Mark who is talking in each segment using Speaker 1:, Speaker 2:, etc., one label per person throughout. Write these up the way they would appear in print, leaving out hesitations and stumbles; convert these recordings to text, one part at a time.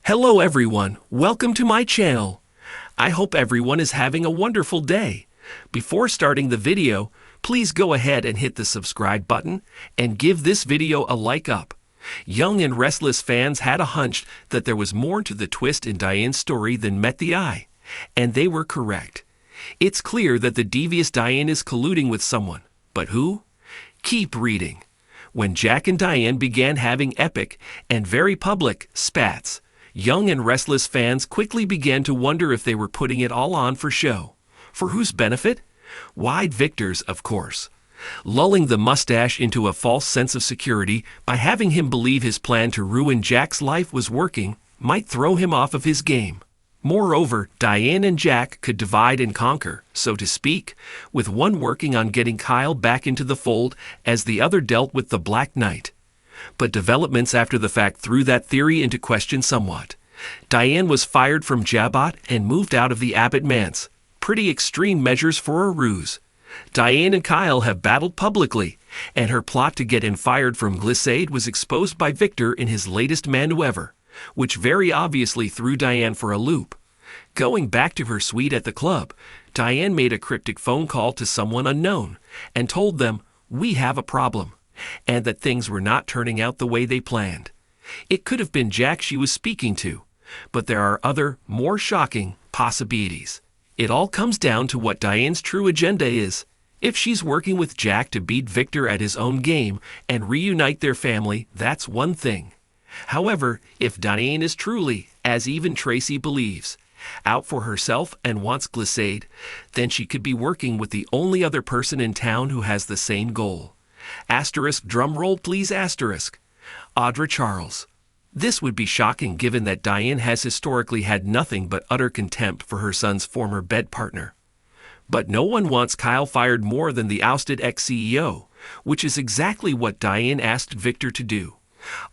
Speaker 1: Hello everyone, welcome to my channel. I hope everyone is having a wonderful day. Before starting the video, please go ahead and hit the subscribe button and give this video a like up. Young and Restless fans had a hunch that there was more to the twist in Diane's story than met the eye, and they were correct. It's clear that the devious Diane is colluding with someone, but who? Keep reading. When Jack and Diane began having epic and very public spats, Young and Restless fans quickly began to wonder if they were putting it all on for show. For whose benefit? Why, Victor's, of course. Lulling the mustache into a false sense of security by having him believe his plan to ruin Jack's life was working might throw him off of his game. Moreover, Diane and Jack could divide and conquer, so to speak, with one working on getting Kyle back into the fold as the other dealt with the Black Knight. But developments after the fact threw that theory into question somewhat. Diane was fired from Jabot and moved out of the Abbott Manse. Pretty extreme measures for a ruse. Diane and Kyle have battled publicly, and her plot to get him fired from Glissade was exposed by Victor in his latest maneuver, which very obviously threw Diane for a loop. Going back to her suite at the club, Diane made a cryptic phone call to someone unknown and told them, "We have a problem," and that things were not turning out the way they planned. It could have been Jack she was speaking to, but there are other, more shocking possibilities. It all comes down to what Diane's true agenda is. If she's working with Jack to beat Victor at his own game and reunite their family, that's one thing. However, if Diane is truly, as even Tracy believes, out for herself and wants Glissade, then she could be working with the only other person in town who has the same goal. Asterisk, drum roll please, asterisk. Audra Charles. This would be shocking given that Diane has historically had nothing but utter contempt for her son's former bed partner. But no one wants Kyle fired more than the ousted ex-CEO, which is exactly what Diane asked Victor to do.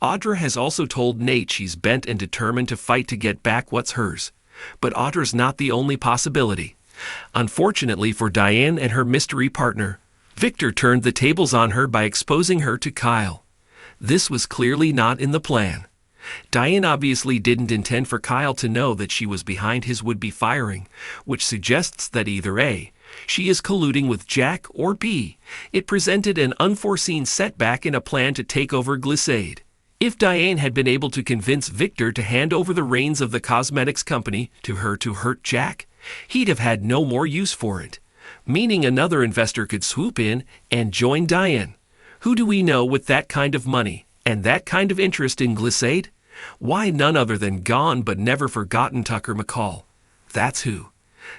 Speaker 1: Audra has also told Nate she's bent and determined to fight to get back what's hers. But Audra's not the only possibility. Unfortunately for Diane and her mystery partner, Victor turned the tables on her by exposing her to Kyle. This was clearly not in the plan. Diane obviously didn't intend for Kyle to know that she was behind his would-be firing, which suggests that either A, she is colluding with Jack, or B, it presented an unforeseen setback in a plan to take over Glissade. If Diane had been able to convince Victor to hand over the reins of the cosmetics company to her to hurt Jack, he'd have had no more use for it. Meaning another investor could swoop in and join Diane. Who do we know with that kind of money and that kind of interest in Glissade? Why, none other than gone but never forgotten Tucker McCall. That's who.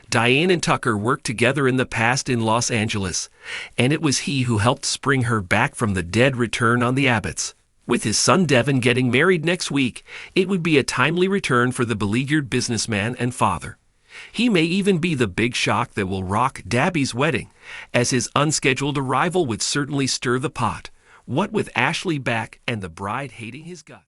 Speaker 1: Diane and Tucker worked together in the past in Los Angeles, and it was he who helped spring her back from the dead return on the Abbotts. With his son Devin getting married next week, it would be a timely return for the beleaguered businessman and father. He may even be the big shock that will rock Dabby's wedding, as his unscheduled arrival would certainly stir the pot. What with Ashley back and the bride hating his gut.